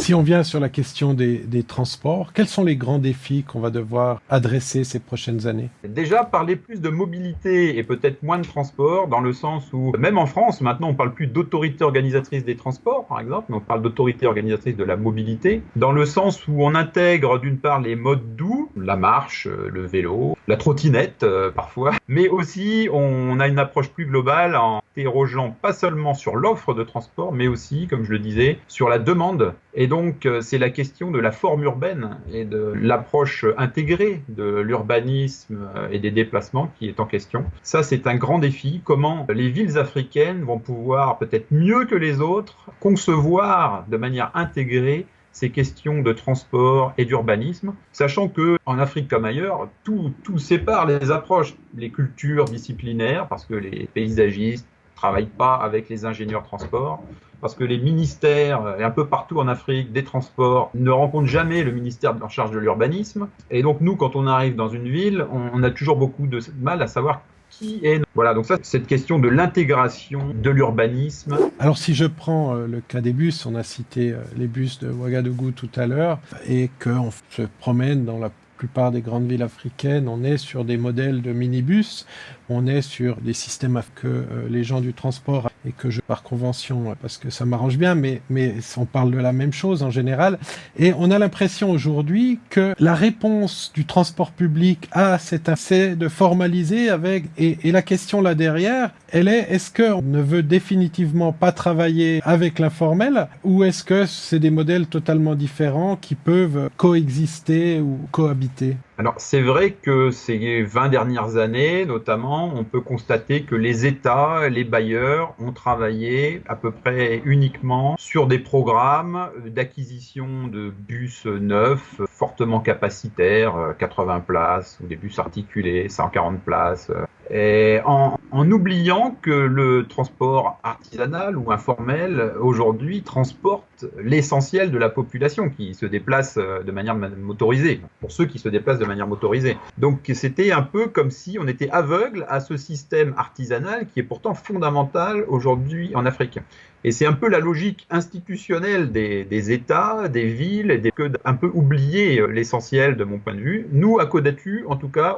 Si on vient sur la question des transports, quels sont les grands défis qu'on va devoir adresser ces prochaines années? Déjà, parler plus de mobilité et peut-être moins de transport, dans le sens où, même en France, maintenant, on parle plus d'autorité organisatrice des transports, par exemple, mais on parle d'autorité organisatrice de la mobilité, dans le sens où on intègre d'une part les modes doux, la marche, le vélo, la trottinette parfois, mais aussi on a une approche plus globale en interrogeant pas seulement sur l'offre de transport, mais aussi, comme je le disais, sur la demande. Et donc, c'est la question de la forme urbaine et de l'approche intégrée de l'urbanisme et des déplacements qui est en question. Ça, c'est un grand défi. Comment les villes africaines vont pouvoir, peut-être mieux que les autres, concevoir de manière intégrée ces questions de transport et d'urbanisme, sachant que en Afrique comme ailleurs, tout sépare les approches, les cultures disciplinaires, parce que les paysagistes travaillent pas avec les ingénieurs transport, parce que les ministères, et un peu partout en Afrique, des transports, ne rencontrent jamais le ministère en charge de l'urbanisme. Et donc nous, quand on arrive dans une ville, on a toujours beaucoup de mal à savoir qui est. Voilà, donc ça, cette question de l'intégration de l'urbanisme. Alors si je prends le cas des bus, on a cité les bus de Ouagadougou tout à l'heure, et qu'on se promène dans la plupart des grandes villes africaines, on est sur des modèles de minibus, on est sur des systèmes que les gens du transport, et que je par convention, parce que ça m'arrange bien, mais on parle de la même chose en général, et on a l'impression aujourd'hui que la réponse du transport public à cet essai de formaliser avec, et la question là derrière, elle est-ce qu'on ne veut définitivement pas travailler avec l'informel, ou est-ce que c'est des modèles totalement différents qui peuvent coexister ou cohabiter? Alors, c'est vrai que ces 20 dernières années, notamment, on peut constater que les États, les bailleurs ont travaillé à peu près uniquement sur des programmes d'acquisition de bus neufs, fortement capacitaires, 80 places, ou des bus articulés, 140 places, et en oubliant que le transport artisanal ou informel, aujourd'hui, transporte l'essentiel de la population qui se déplace de manière motorisée, pour ceux qui se déplacent de manière motorisée. Donc c'était un peu comme si on était aveugle à ce système artisanal qui est pourtant fondamental aujourd'hui en Afrique. Et c'est un peu la logique institutionnelle des États, des villes, un peu oublier l'essentiel de mon point de vue. Nous, à Codatu, en tout cas,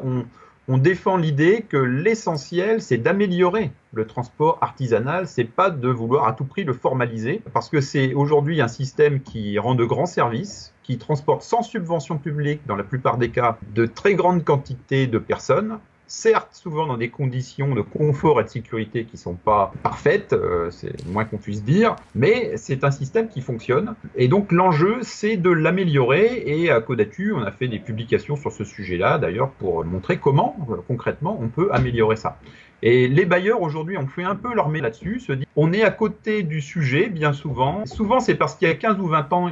on défend l'idée que l'essentiel, c'est d'améliorer le transport artisanal, c'est pas de vouloir à tout prix le formaliser, parce que c'est aujourd'hui un système qui rend de grands services, qui transporte sans subvention publique, dans la plupart des cas, de très grandes quantités de personnes, certes souvent dans des conditions de confort et de sécurité qui ne sont pas parfaites, c'est le moins qu'on puisse dire, mais c'est un système qui fonctionne. Et donc l'enjeu, c'est de l'améliorer. Et à Codatu, on a fait des publications sur ce sujet-là, d'ailleurs, pour montrer comment, concrètement, on peut améliorer ça. Et les bailleurs, aujourd'hui, ont fait un peu leur métier là-dessus, se disent, on est à côté du sujet, bien souvent. Souvent, c'est parce qu'il y a 15 ou 20 ans,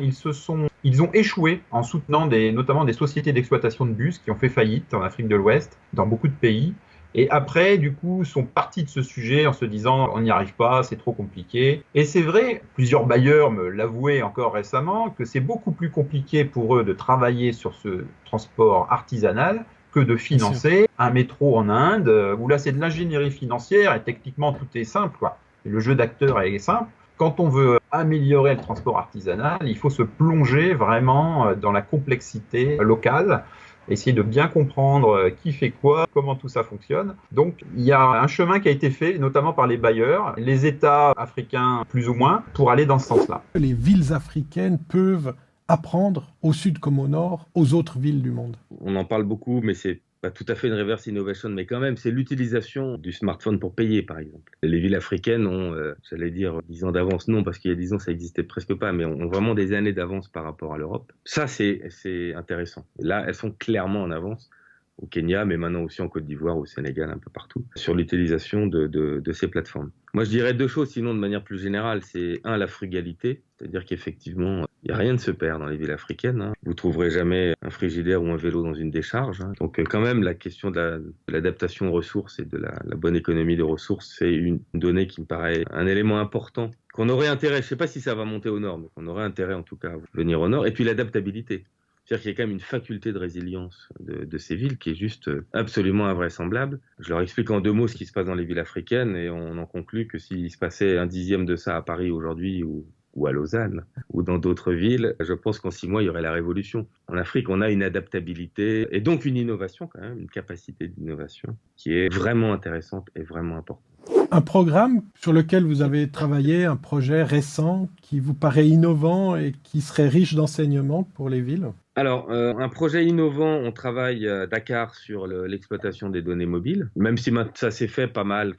ils ont échoué en soutenant notamment des sociétés d'exploitation de bus qui ont fait faillite en Afrique de l'Ouest, dans beaucoup de pays. Et après, du coup, sont partis de ce sujet en se disant, on n'y arrive pas, c'est trop compliqué. Et c'est vrai, plusieurs bailleurs me l'avouaient encore récemment, que c'est beaucoup plus compliqué pour eux de travailler sur ce transport artisanal que de financer un métro en Inde, où là c'est de l'ingénierie financière et techniquement tout est simple, quoi. Le jeu d'acteur est simple. Quand on veut améliorer le transport artisanal, il faut se plonger vraiment dans la complexité locale, essayer de bien comprendre qui fait quoi, comment tout ça fonctionne. Donc il y a un chemin qui a été fait, notamment par les bailleurs, les États africains plus ou moins, pour aller dans ce sens-là. Les villes africaines peuvent apprendre, au sud comme au nord, aux autres villes du monde. On en parle beaucoup, mais c'est pas tout à fait une reverse innovation, mais quand même, c'est l'utilisation du smartphone pour payer, par exemple. Les villes africaines ont, j'allais dire, 10 ans d'avance, non, parce qu'il y a 10 ans, ça n'existait presque pas, mais ont vraiment des années d'avance par rapport à l'Europe. Ça, c'est intéressant. Là, elles sont clairement en avance au Kenya, mais maintenant aussi en Côte d'Ivoire, au Sénégal, un peu partout, sur l'utilisation de ces plateformes. Moi, je dirais deux choses, sinon de manière plus générale. C'est la frugalité, c'est-à-dire qu'effectivement, il n'y a rien de se perd dans les villes africaines. Hein. Vous trouverez jamais un frigidaire ou un vélo dans une décharge. Hein. Donc, quand même, la question de l'adaptation aux ressources et de la bonne économie des ressources, c'est une donnée qui me paraît un élément important qu'on aurait intérêt, je ne sais pas si ça va monter au nord, mais qu'on aurait intérêt en tout cas à venir au nord. Et puis l'adaptabilité. C'est-à-dire qu'il y a quand même une faculté de résilience de ces villes qui est juste absolument invraisemblable. Je leur explique en deux mots ce qui se passe dans les villes africaines et on en conclut que s'il se passait un dixième de ça à Paris aujourd'hui ou ou à Lausanne, ou dans d'autres villes, je pense qu'en 6 mois, il y aurait la révolution. En Afrique, on a une adaptabilité et donc une innovation quand même, une capacité d'innovation qui est vraiment intéressante et vraiment importante. Un programme sur lequel vous avez travaillé, un projet récent qui vous paraît innovant et qui serait riche d'enseignements pour les villes? Alors, un projet innovant, on travaille à Dakar sur l'exploitation des données mobiles, même si ça s'est fait pas mal,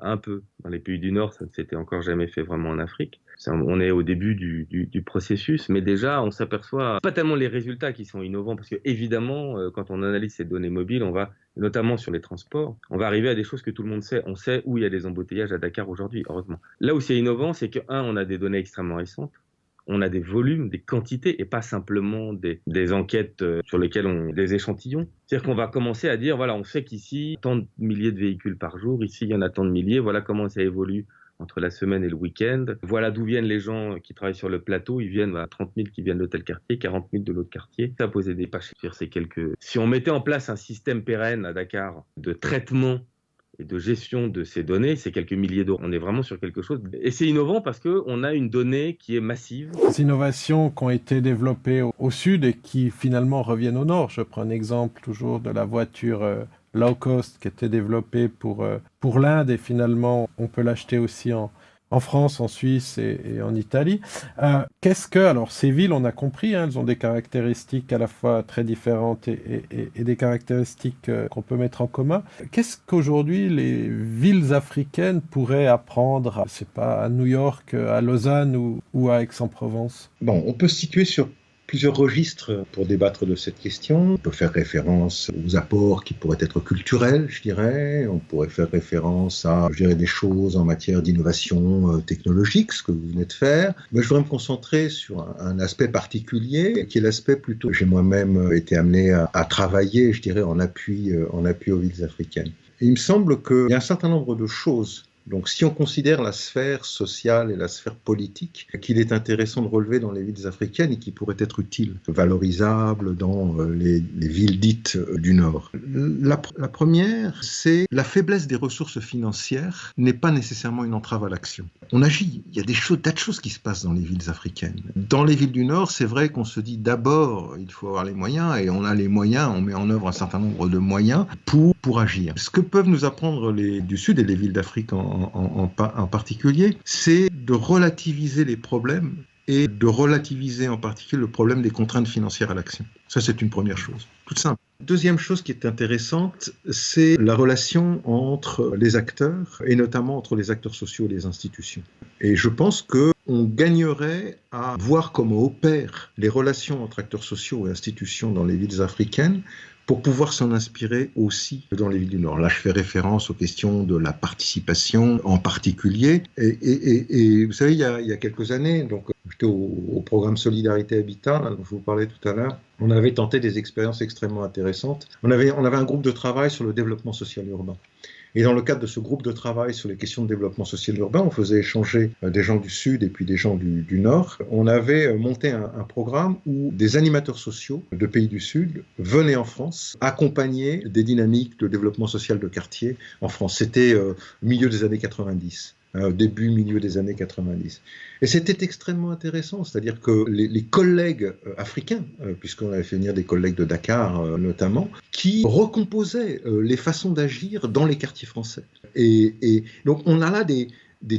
un peu dans les pays du Nord, ça ne s'était encore jamais fait vraiment en Afrique. On est au début du processus, mais déjà, on s'aperçoit pas tellement les résultats qui sont innovants, parce que évidemment, quand on analyse ces données mobiles, on va, notamment sur les transports, on va arriver à des choses que tout le monde sait. On sait où il y a des embouteillages à Dakar aujourd'hui, heureusement. Là où c'est innovant, c'est que, on a des données extrêmement récentes. On a des volumes, des quantités et pas simplement des enquêtes sur lesquelles des échantillons. C'est-à-dire qu'on va commencer à dire, voilà, on sait qu'ici, tant de milliers de véhicules par jour, ici, il y en a tant de milliers, voilà comment ça évolue entre la semaine et le week-end. Voilà d'où viennent les gens qui travaillent sur le plateau. Ils viennent à 30 000 qui viennent de tel quartier, 40 000 de l'autre quartier. Ça a posé des pages sur ces quelques... Si on mettait en place un système pérenne à Dakar de traitement et de gestion de ces données, c'est quelques milliers d'euros. On est vraiment sur quelque chose. Et c'est innovant parce qu'on a une donnée qui est massive. Ces innovations qui ont été développées au sud et qui finalement reviennent au nord. Je prends un exemple toujours de la voiture low cost qui était développée pour l'Inde et finalement on peut l'acheter aussi en France, en Suisse et en Italie. Alors ces villes, on a compris, elles ont des caractéristiques à la fois très différentes et des caractéristiques qu'on peut mettre en commun. Qu'est-ce qu'aujourd'hui les villes africaines pourraient apprendre, à New York, à Lausanne ou à Aix-en-Provence? Bon, on peut se situer sur plusieurs registres pour débattre de cette question. On peut faire référence aux apports qui pourraient être culturels, je dirais. On pourrait faire référence à, des choses en matière d'innovation technologique, ce que vous venez de faire. Mais je voudrais me concentrer sur un aspect particulier, qui est l'aspect plutôt... J'ai moi-même été amené à travailler, je dirais, en appui aux villes africaines. Et il me semble qu'il y a un certain nombre de choses. Donc, si on considère la sphère sociale et la sphère politique, qu'il est intéressant de relever dans les villes africaines et qui pourraient être utiles, valorisables dans les villes dites du Nord. La première, c'est la faiblesse des ressources financières n'est pas nécessairement une entrave à l'action. On agit, il y a tas de choses qui se passent dans les villes africaines. Dans les villes du Nord, c'est vrai qu'on se dit d'abord, il faut avoir les moyens, et on a les moyens, on met en œuvre un certain nombre de moyens pour agir. Ce que peuvent nous apprendre les du Sud et les villes d'Afrique en particulier, c'est de relativiser les problèmes et de relativiser en particulier le problème des contraintes financières à l'action. Ça, c'est une première chose, toute simple. Deuxième chose qui est intéressante, c'est la relation entre les acteurs, et notamment entre les acteurs sociaux et les institutions. Et je pense qu'on gagnerait à voir comment opèrent les relations entre acteurs sociaux et institutions dans les villes africaines, pour pouvoir s'en inspirer aussi dans les villes du Nord. Là, je fais référence aux questions de la participation en particulier. Et vous savez, il y a quelques années, donc j'étais au programme Solidarité Habitat, là, dont je vous parlais tout à l'heure, on avait tenté des expériences extrêmement intéressantes. On avait un groupe de travail sur le développement social urbain. Et dans le cadre de ce groupe de travail sur les questions de développement social urbain, on faisait échanger des gens du Sud et puis des gens du Nord. On avait monté un programme où des animateurs sociaux de pays du Sud venaient en France accompagner des dynamiques de développement social de quartier en France. C'était milieu des années 90. Milieu des années 90. Et c'était extrêmement intéressant, c'est-à-dire que les collègues africains, puisqu'on avait fait venir des collègues de Dakar notamment, qui recomposaient les façons d'agir dans les quartiers français. Et donc on a là des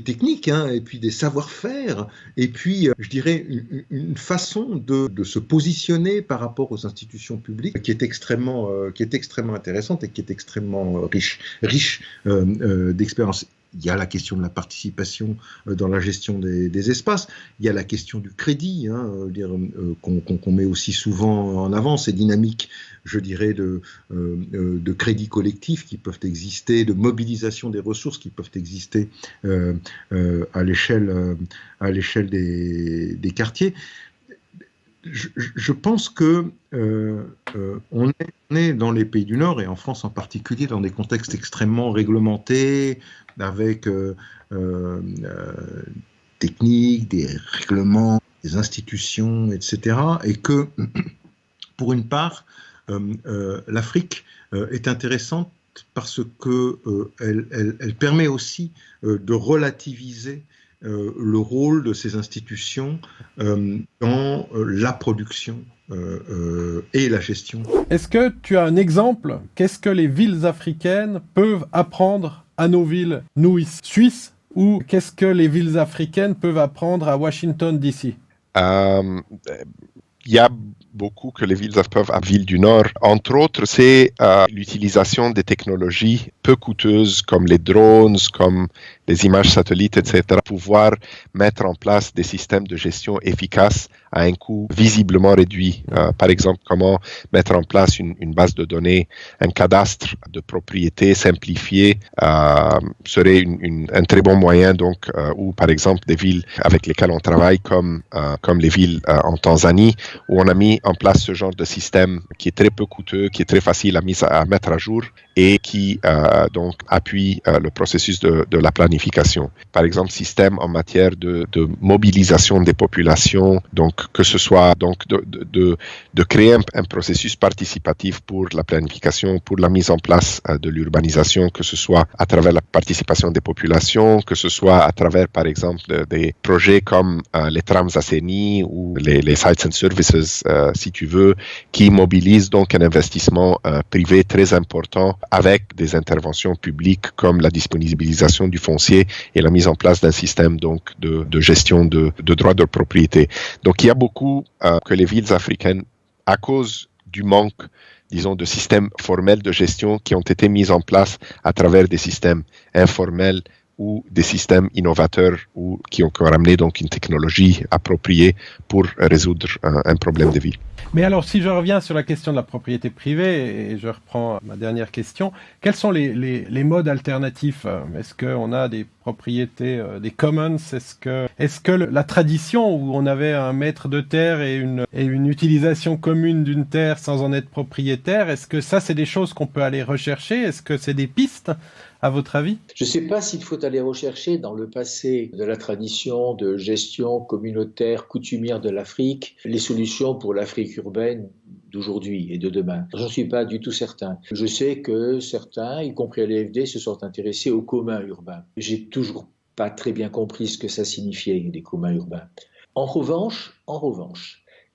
techniques, et puis des savoir-faire, et puis, je dirais, une façon de se positionner par rapport aux institutions publiques qui est extrêmement intéressante et qui est extrêmement riche d'expérience. Il y a la question de la participation dans la gestion des espaces. Il y a la question du crédit, qu'on met aussi souvent en avant, ces dynamiques, je dirais, de crédit collectif qui peuvent exister, de mobilisation des ressources qui peuvent exister à l'échelle des quartiers. Je pense que on est dans les pays du Nord et en France en particulier dans des contextes extrêmement réglementés avec techniques, des règlements, des institutions, etc. Et que pour une part, l'Afrique est intéressante parce que elle permet aussi de relativiser le rôle de ces institutions dans la production et la gestion. Est-ce que tu as un exemple? Qu'est-ce que les villes africaines peuvent apprendre à nos villes, nous, Suisses, ou qu'est-ce que les villes africaines peuvent apprendre à Washington, D.C.? Il y a beaucoup que les villes peuvent à Ville du Nord. Entre autres, c'est l'utilisation des technologies peu coûteuses comme les drones, comme les images satellites, etc. Pouvoir mettre en place des systèmes de gestion efficaces à un coût visiblement réduit. Par exemple, comment mettre en place une base de données, un cadastre de propriétés simplifié serait un très bon moyen. Donc, ou par exemple des villes avec lesquelles on travaille comme les villes en Tanzanie, où on a mis en place ce genre de système qui est très peu coûteux, qui est très facile à mettre à jour et qui donc appuie le processus de la planification. Par exemple, système en matière de mobilisation des populations, donc que ce soit donc de créer un processus participatif pour la planification, pour la mise en place de l'urbanisation, que ce soit à travers la participation des populations, que ce soit à travers par exemple des projets comme les trams assainis ou les sites and services, si tu veux, qui mobilisent donc un investissement privé très important avec des interventions publiques comme la disponibilisation du foncier et la mise en place d'un système donc de gestion de droits de propriété. Donc il y a beaucoup que les villes africaines, à cause du manque, disons, de systèmes formels de gestion qui ont été mis en place à travers des systèmes informels ou des systèmes innovateurs ou qui ont ramené donc une technologie appropriée pour résoudre un problème de ville. Mais alors, si je reviens sur la question de la propriété privée, et je reprends ma dernière question, quels sont les modes alternatifs? Est-ce qu'on a des propriétés, des commons? Est-ce que la tradition où on avait un maître de terre et une utilisation commune d'une terre sans en être propriétaire, est-ce que ça, c'est des choses qu'on peut aller rechercher? Est-ce que c'est des pistes, à votre avis? Je ne sais pas s'il faut aller rechercher dans le passé de la tradition de gestion communautaire coutumière de l'Afrique les solutions pour l'Afrique urbaine d'aujourd'hui et de demain. J'en suis pas du tout certain. Je sais que certains, y compris à l'AFD, se sont intéressés aux communs urbains. J'ai toujours pas très bien compris ce que ça signifiait, les communs urbains. En revanche,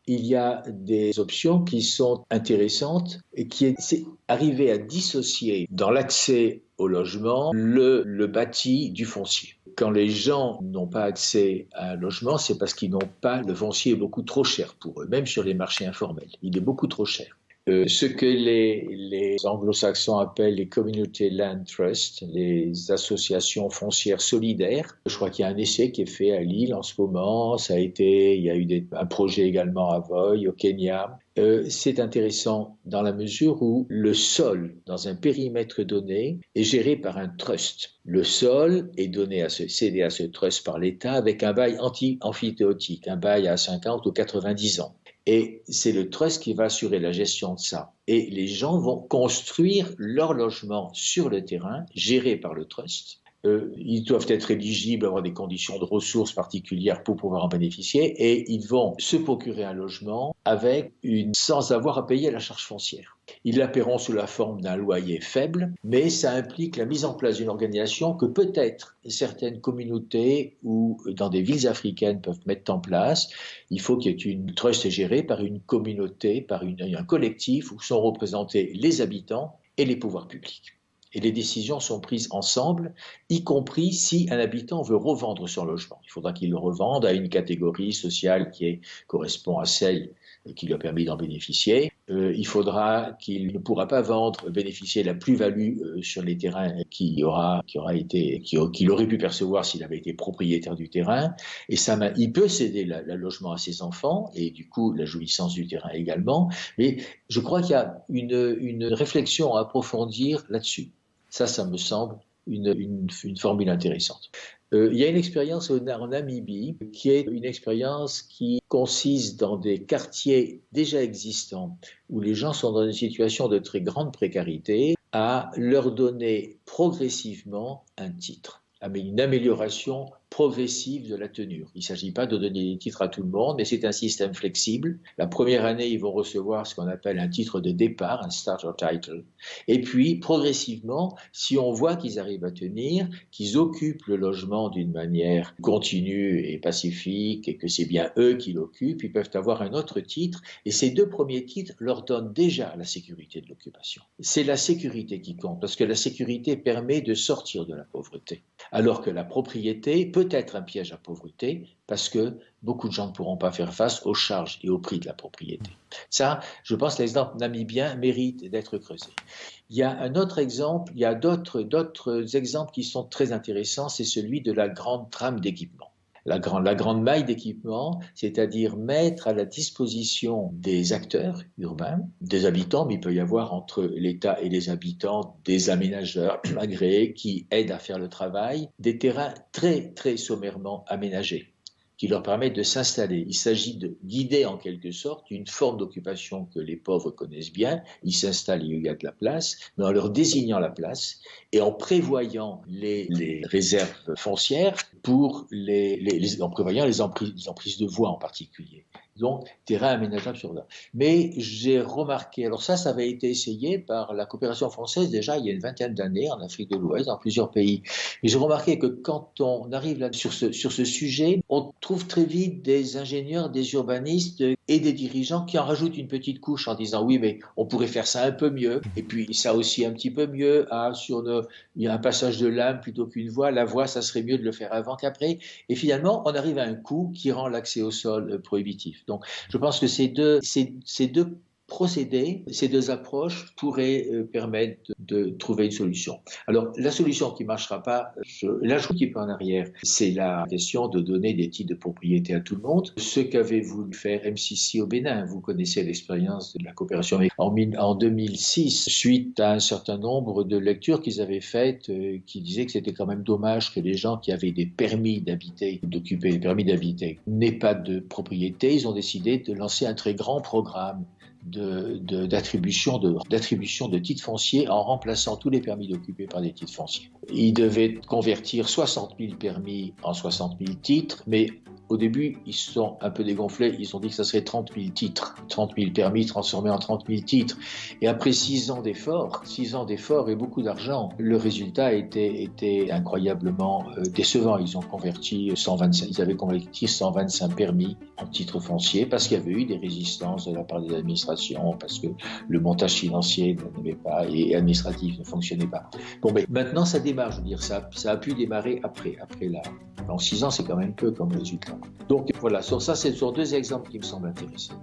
il y a des options qui sont intéressantes et c'est arriver à dissocier dans l'accès au logement le bâti du foncier. Quand les gens n'ont pas accès à un logement, c'est parce qu'ils n'ont pas, le foncier est beaucoup trop cher pour eux, même sur les marchés informels. Il est beaucoup trop cher. Ce que les anglo-saxons appellent les Community Land Trusts, les associations foncières solidaires. Je crois qu'il y a un essai qui est fait à Lille en ce moment. Il y a eu un projet également à Voi, au Kenya. C'est intéressant dans la mesure où le sol, dans un périmètre donné, est géré par un trust. Le sol est cédé à ce trust par l'État avec un bail amphithéotique, un bail à 50 ou 90 ans. Et c'est le trust qui va assurer la gestion de ça. Et les gens vont construire leur logement sur le terrain, géré par le trust. Ils doivent être éligibles, avoir des conditions de ressources particulières pour pouvoir en bénéficier, et ils vont se procurer un logement sans avoir à payer la charge foncière. Ils la paieront sous la forme d'un loyer faible, mais ça implique la mise en place d'une organisation que peut-être certaines communautés ou dans des villes africaines peuvent mettre en place. Il faut qu'il y ait une trust gérée par une communauté, par un collectif où sont représentés les habitants et les pouvoirs publics. Et les décisions sont prises ensemble, y compris si un habitant veut revendre son logement. Il faudra qu'il le revende à une catégorie sociale qui correspond à celle qui lui a permis d'en bénéficier. Il faudra qu'il ne pourra pas bénéficier de la plus-value sur les terrains qu'il aurait pu percevoir s'il avait été propriétaire du terrain. Et ça, il peut céder le logement à ses enfants et du coup la jouissance du terrain également. Mais je crois qu'il y a une réflexion à approfondir là-dessus. Ça me semble une formule intéressante. Il y a une expérience en Namibie qui est une expérience qui consiste dans des quartiers déjà existants où les gens sont dans une situation de très grande précarité à leur donner progressivement un titre, une amélioration progressive de la tenure. Il ne s'agit pas de donner des titres à tout le monde, mais c'est un système flexible. La première année, ils vont recevoir ce qu'on appelle un titre de départ, un starter title. Et puis, progressivement, si on voit qu'ils arrivent à tenir, qu'ils occupent le logement d'une manière continue et pacifique, et que c'est bien eux qui l'occupent, ils peuvent avoir un autre titre. Et ces 2 premiers titres leur donnent déjà la sécurité de l'occupation. C'est la sécurité qui compte, parce que la sécurité permet de sortir de la pauvreté. Alors que la propriété peut être un piège à pauvreté, parce que beaucoup de gens ne pourront pas faire face aux charges et au prix de la propriété. Ça, je pense que l'exemple namibien mérite d'être creusé. Il y a un autre exemple, il y a d'autres exemples qui sont très intéressants, c'est celui de la grande trame d'équipement. La grande maille d'équipement, c'est-à-dire mettre à la disposition des acteurs urbains, des habitants, mais il peut y avoir entre l'État et les habitants des aménageurs agréés qui aident à faire le travail, des terrains très, très sommairement aménagés qui leur permettent de s'installer. Il s'agit de guider en quelque sorte une forme d'occupation que les pauvres connaissent bien. Ils s'installent, il y a de la place, mais en leur désignant la place et en prévoyant les réserves foncières pour en prévoyant les emprises de voies en particulier. Donc, terrain aménageable sur là. Mais j'ai remarqué, alors ça avait été essayé par la coopération française déjà il y a une 20aine d'années en Afrique de l'Ouest, dans plusieurs pays. Et j'ai remarqué que quand on arrive là sur ce sujet, on trouve très vite des ingénieurs, des urbanistes et des dirigeants qui en rajoutent une petite couche en disant oui, mais on pourrait faire ça un peu mieux. Et puis ça aussi un petit peu mieux. Il y a un passage de lame plutôt qu'une voie. La voie, ça serait mieux de le faire avant qu'après. Et finalement, on arrive à un coût qui rend l'accès au sol prohibitif. Donc, je pense que ces deux procédés, ces 2 approches pourraient permettre de trouver une solution. Alors, la solution qui ne marchera pas, là je un petit peu en arrière, c'est la question de donner des titres de propriété à tout le monde. Ce qu'avait voulu faire MCC au Bénin, vous connaissez l'expérience de la coopération en 2006, suite à un certain nombre de lectures qu'ils avaient faites qui disaient que c'était quand même dommage que les gens qui avaient des permis d'habiter, d'occuper des permis d'habiter, n'aient pas de propriété. Ils ont décidé de lancer un très grand programme d'attribution de titres fonciers en remplaçant tous les permis d'occuper par des titres fonciers. Ils devaient convertir 60 000 permis en 60 000 titres, mais au début, ils se sont un peu dégonflés. Ils ont dit que ça serait 30 000 titres, 30 000 permis transformés en 30 000 titres. Et après 6 ans d'efforts et beaucoup d'argent, le résultat était incroyablement décevant. Ils avaient converti 125 permis en titres fonciers parce qu'il y avait eu des résistances de la part des administrations, parce que le montage financier n'avait pas et administratif ne fonctionnait pas. Bon, mais maintenant ça démarre, je veux dire, ça a pu démarrer après là. En 6 ans, c'est quand même peu comme résultat. Donc voilà, sur ça, c'est sur 2 exemples qui me semblent intéressants.